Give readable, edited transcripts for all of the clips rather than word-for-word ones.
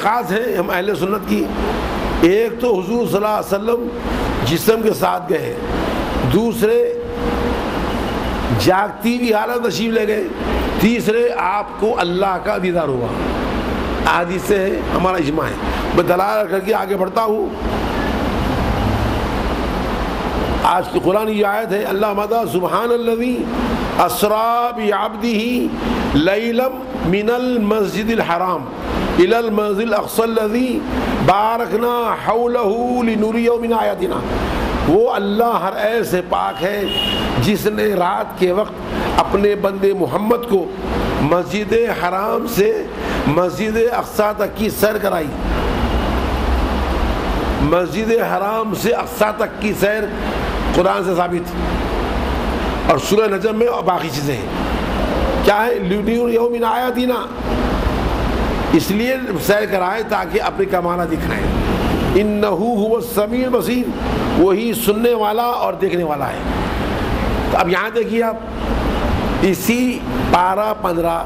خاص ہے ہم اہل سنت کی، ایک تو حضور صلی اللہ علیہ وسلم جسم کے ساتھ گئے، دوسرے جاگتی ہوئی حالت تشریف لے گئے، تیسرے آپ کو اللہ کا دیدار ہوا۔ حدیث سے ہے، ہمارا اجماع ہے۔ میں دلائل کر کے آگے بڑھتا ہوں۔ آج کی قرآن کی آیت ہے، اللہ مدہ سبحان الذی اسریٰ بعبدہ لیلا من المسجد الحرام الی المسجد الاقصی الذی بارکنا حولہ لنریہ من آیاتنا۔ وہ اللہ ہر عیب سے پاک ہے جس نے رات کے وقت اپنے بندے محمد کو مسجد حرام سے مسجد اقصی تک کی سیر کرائی۔ مسجد حرام سے اقصی تک کی سیر قرآن سے ثابت، اور سورہ نجم میں اور باقی چیزیں ہیں۔ کیا ہے؟ لِنُرِيَهُ مِنْ آیاتنا، اس لیے سیر کرائے تاکہ اپنی کمالہ دکھائیں۔ اِنَّهُ هُوَ السَّمِيعُ الْبَصِيرُ، وہی سننے والا اور دیکھنے والا ہے۔ تو اب یہاں دیکھیے آپ، اسی پارہ 15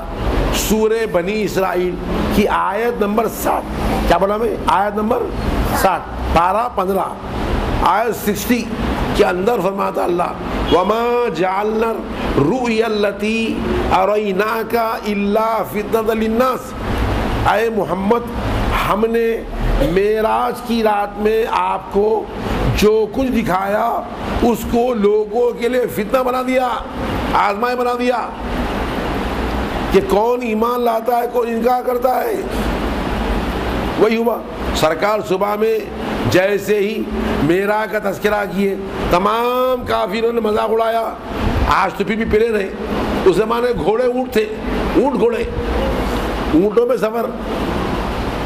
سورہ بنی اسرائیل کی آیت نمبر 7، کیا بولا میں؟ آیت نمبر 7، پارہ 15 آیت 60 کے اندر فرماتا اللہ وَمَا جَعَلْنَا الرُّؤْيَا الَّتِي أَرَيْنَاكَ إِلَّا فِتْنَةً لِلنَّاسِ، اے محمد ہم نے معراج کی رات میں آپ کو جو کچھ دکھایا اس کو لوگوں کے لیے فتنہ بنا دیا، آزمائش بنا دیا کہ کون ایمان لاتا ہے کون انکار کرتا ہے۔ وہی ہوا، سرکار صبح میں جیسے ہی معراج کا تذکرہ کیے تمام کافروں نے مذاق اڑایا۔ آج تو پھر بھی پلے رہے، اس زمانے گھوڑے اونٹ تھے، اونٹ گھوڑے، اونٹوں میں سفر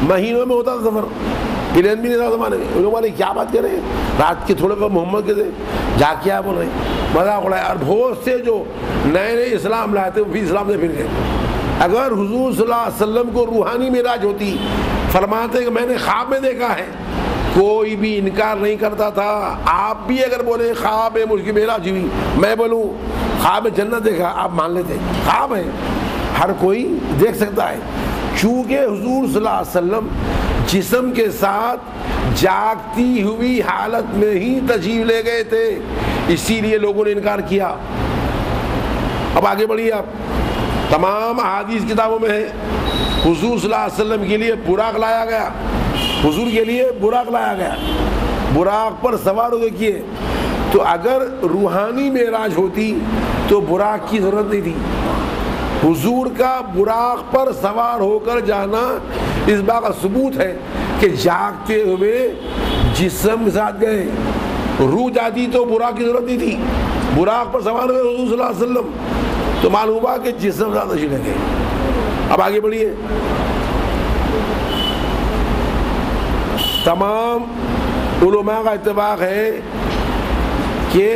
مہینوں میں ہوتا تھا، سفر پلین بھی نہیں تھا زمانے میں۔ لوگ والے کیا بات کر رہے ہیں، رات کے تھوڑے پر محمد کے تھے جا کیا بول رہے ہیں، مذاق اڑایا۔ اور بہت سے جو نئے نئے اسلام لائے تھے وہ بھی اسلام سے پھر گئے۔ اگر حضور صلی اللہ علیہ وسلم کو روحانی معراج ہوتی، فرماتے کہ میں نے خواب میں دیکھا ہے، کوئی بھی انکار نہیں کرتا تھا۔ آپ بھی اگر بولے خواب ہے مجھ کی معراج ہوئی، میں بولوں خواب میں جنت دیکھا، آپ مان لیتے خواب ہے، ہر کوئی دیکھ سکتا ہے۔ چونکہ حضور صلی اللہ علیہ وسلم جسم کے ساتھ جاگتی ہوئی حالت میں ہی تشریف لے گئے تھے، اسی لیے لوگوں نے انکار کیا۔ اب آگے بڑھیے آپ، تمام احادیث کتابوں میں ہے حضور صلی اللہ علیہ وسلم کے لیے براق لایا گیا، حضور کے لیے براق لایا گیا، براق پر سوار ہو دیکھیے۔ تو اگر روحانی معراج ہوتی تو براق کی ضرورت نہیں تھی۔ حضور کا براق پر سوار ہو کر جانا اس بات کا ثبوت ہے کہ جاگتے ہوئے جسم کے ساتھ گئے، روح جاتی تو براق کی ضرورت نہیں تھی۔ براق پر سوار ہوئے حضور صلی اللہ علیہ وسلم تو معلوم ہوا کہ جسم کے ساتھ تشریف لے گئے۔ اب آگے بڑھیے، تمام علماء کا اتفاق ہے کہ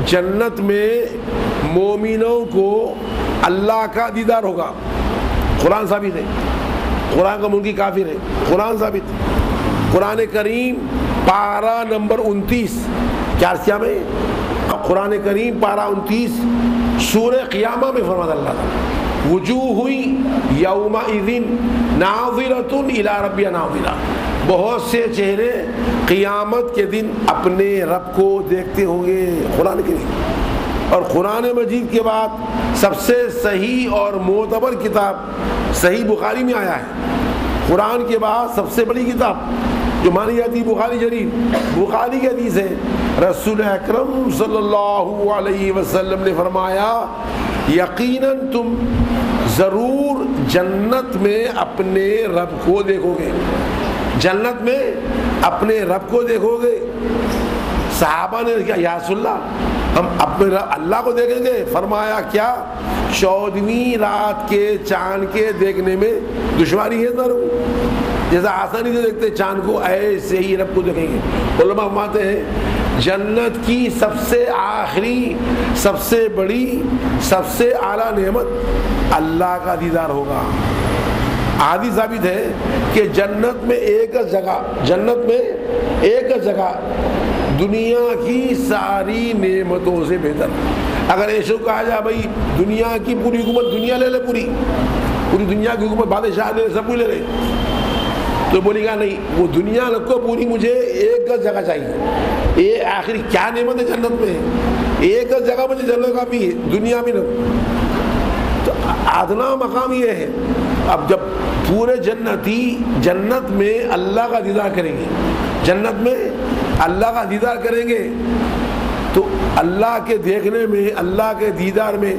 جنت میں مومنوں کو اللہ کا دیدار ہوگا۔ قرآن ثابت ہے، قرآن کا منکر کافر ہے، قرآن ثابت۔ قرآن کریم پارہ نمبر 29 کیا کیا میں؟ قرآن کریم پارہ 29 سورہ قیامہ میں فرماتا اللہ تعالیٰ وجوہ یومئذ ناظرۃ الی ربہا ناظرہ، بہت سے چہرے قیامت کے دن اپنے رب کو دیکھتے ہوں گے۔ قرآن کریم، اور قرآن مجید کے بعد سب سے صحیح اور معتبر کتاب صحیح بخاری میں آیا ہے۔ قرآن کے بعد سب سے بڑی کتاب جو مانی جاتی ہے بخاری شریف، بخاری کی حدیث ہے، رسول اکرم صلی اللہ علیہ وسلم نے فرمایا یقیناً تم ضرور جنت میں اپنے رب کو دیکھو گے، جنت میں اپنے رب کو دیکھو گے۔ صحابہ نے کہا یا رسول اللہ ہم اپنے اللہ کو دیکھیں گے؟ فرمایا کیا 14ویں رات کے چاند کے دیکھنے میں دشواری ہے ضرور، جیسا آسانی سے دیکھتے چاند کو ایسے ہی رب کو دیکھیں گے۔ علماء فرماتے ہیں جنت کی سب سے آخری، سب سے بڑی، سب سے اعلیٰ نعمت اللہ کا دیدار ہوگا۔ حدیث ثابت ہے کہ جنت میں ایک جگہ، جنت میں ایک جگہ دنیا کی ساری نعمتوں سے بہتر۔ اگر ایسے کہا جائے بھائی دنیا کی پوری حکومت دنیا لے لے، پوری دنیا کی حکومت بادشاہ لے لے، سب کو لے لے، تو بولے گا نہیں وہ دنیا کو پوری مجھے ایک گز جگہ چاہیے. یہ آخر کیا نعمت ہے جنت میں, ایک گز جگہ مجھے جنت کا بھی دنیا میں نہ. تو ادنا مقام یہ ہے. اب جب پورے جنتی جنت میں اللہ کا دیدار کریں گے, جنت میں اللہ کا دیدار کریں گے, تو اللہ کے دیکھنے میں, اللہ کے دیدار میں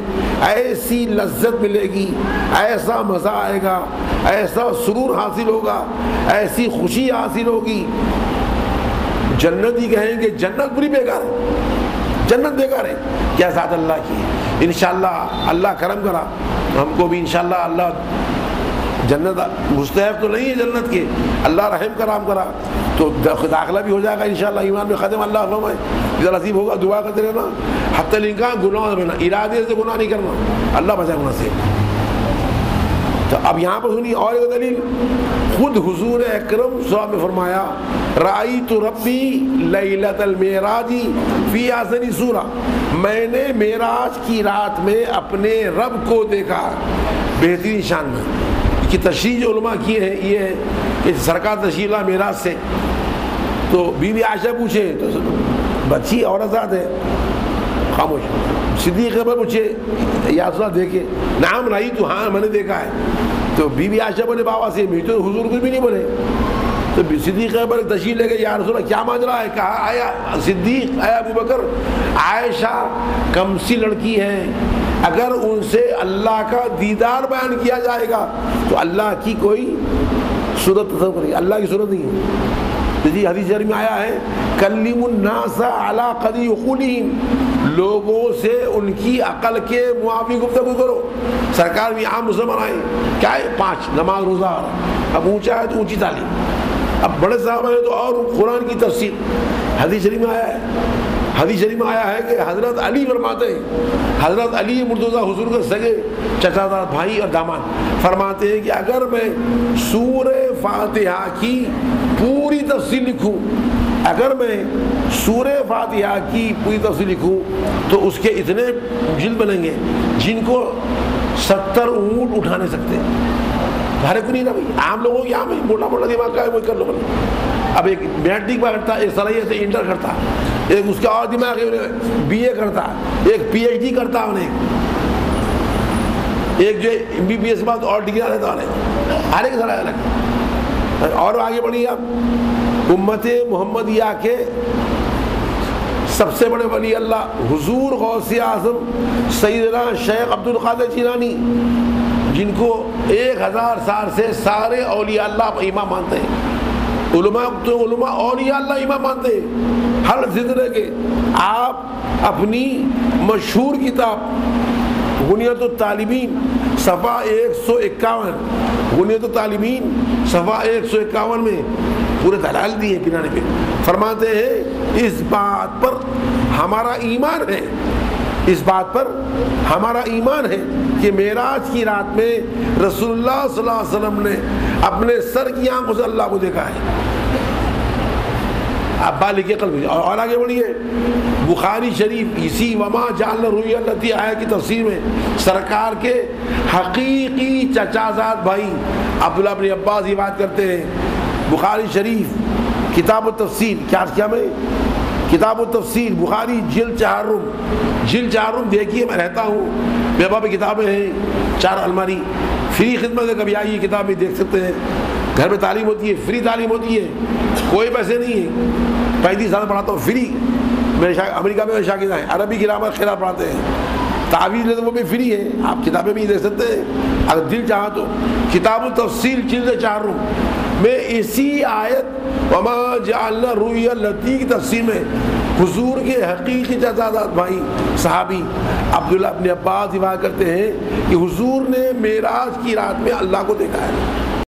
ایسی لذت ملے گی, ایسا مزہ آئے گا, ایسا سرور حاصل ہوگا, ایسی خوشی حاصل ہوگی. جنتی کہیں گے جنت بری بیکار ہے, جنت بیکار ہے, کیا ذات اللہ کی. انشاءاللہ اللہ کرم کرا ہم کو بھی, انشاءاللہ اللہ جنت مستحق تو نہیں ہے جنت کے, اللہ رحم کرام کرا تو داخلہ بھی ہو جائے گا انشاءاللہ. ایمان میں ختم اللہ فرمائے. ادھر نصیب ہوگا دعا کرتے رہنا, حتی الامکان گناہ میں ارادے سے گناہ نہیں کرنا, اللہ بچائے گناہ سے. تو اب یہاں پر سنی اور ایک دلیل, خود حضور اکرم صلی اللہ علیہ وسلم نے فرمایا رأیت ربی لیلۃ المعراج فی احسن سورہ, میں نے معراج کی رات میں اپنے رب کو دیکھا بہترین شان میں. کی تشریح جو علماء کیے ہیں یہ ہے کہ سرکار تشریف لا معراج سے, تو بی بی عائشہ پوچھے تو بچی عورت ذات ہے خاموش. صدیق اکبر پوچھے یا رسول اللہ دیکھے, نعم رہی تو ہاں میں نے دیکھا ہے. تو بی بی عائشہ بولے بابا سے میں تو حضور کو بھی نہیں بولے. تو صدیق اکبر تشریف لے کے یا رسول اللہ کیا ماجرا ہے. کہا آیا صدیق, آیا ابو بکر, عائشہ کم سی لڑکی ہے, اگر ان سے اللہ کا دیدار بیان کیا جائے گا تو اللہ کی کوئی صورت تصور کرے گی, اللہ کی صورت نہیں ہے. جی حدیث شریف میں آیا ہے کلم الناس علی قدر عقولہم, لوگوں سے ان کی عقل کے موافق گفتگو کرو. سرکار بھی عام مسلمان آئے, کیا ہے 5 نماز روزہ, اب اونچا ہے تو اونچی تعلیم, اب بڑے صاحب ہیں تو اور قرآن کی تفسیر. حدیث شریف میں آیا ہے, حدیث شریف میں آیا ہے کہ حضرت علی فرماتے ہیں, حضرت علی مرتضیٰ حضور کے سگے چچا دار بھائی اور داماد, فرماتے ہیں کہ اگر میں سورہ فاتحہ کی پوری تفسیر لکھوں, اگر میں سورہ فاتحہ کی پوری تفسیر لکھوں تو اس کے اتنے جلد بنیں گے جن کو 70 اونٹ اٹھا نہیں سکتے. ہر ایک نہیں نا بھائی, عام لوگوں کی عام موٹا موٹا دماغ کا ہے وہ کر لو. اب ایک میٹرک میں کرتا, ایک صلاحیت سے انٹر کرتا, ایک اس کا اور دماغ ہے بی اے کرتا, ایک پی ایچ ڈی کرتا انہیں, ایک جو ایم بی بی ایس کے بعد اور ڈگری رہتا انہیں, ہر ایک صلاح الگ. اور آگے بڑھیے آپ, امت محمدیہ کے سب سے بڑے ولی اللہ حضور غوث اعظم سیدنا شیخ عبد القادر جیلانی, جن کو 1000 سال سے سارے اولیاء اللہ امام مانتے ہیں. علماء اولیاء اللہ امام مانتے ہیں ہر زندگی کے. آپ اپنی مشہور کتاب غنیت الطالبین صفحہ 151, غنیت الطالبین صفحہ 151 میں پورے دلائل دیے پرانے پہ. فرماتے ہیں اس بات پر ہمارا ایمان ہے, اس بات پر ہمارا ایمان ہے کہ معراج کی رات میں رسول اللہ صلی اللہ علیہ وسلم نے اپنے سر کی آنکھوں سے اللہ کو دیکھا ہے. آپ بالغ قلب. اور آگے بڑھیے, بخاری شریف اسی وما جعلنا الرؤیا التي آیت کی تفسیر میں سرکار کے حقیقی چچا زاد بھائی عبداللہ بن عباس یہ بات کرتے ہیں. بخاری شریف کتاب التفسیر, کیا میں کتاب التفسیر بخاری جلد 4 دیکھیے, میں رہتا ہوں, میرے پاس کتابیں ہیں 4 الماری, فری خدمت ہے, کبھی آئیے کتاب بھی دیکھ سکتے ہیں. گھر میں تعلیم ہوتی ہے, فری تعلیم ہوتی ہے, کوئی پیسے نہیں ہے. 35 سال پڑھاتا ہوں فری. میرے امریکہ میں شاگرد ہیں, عربی گرامر خیرات پڑھاتے ہیں, تعویذ وہ بھی فری ہے, آپ کتابیں بھی دیکھ سکتے ہیں اگر دل چاہا تو. کتاب التفسیر جلد 4 میں اسی آیت وما جعلنا الرؤیا التي کی تفسیر میں حضور کے حقیقی چچا بھائی صحابی عبداللہ بن عباس روایت کرتے ہیں کہ حضور نے معراج کی رات میں اللہ کو دیکھا ہے.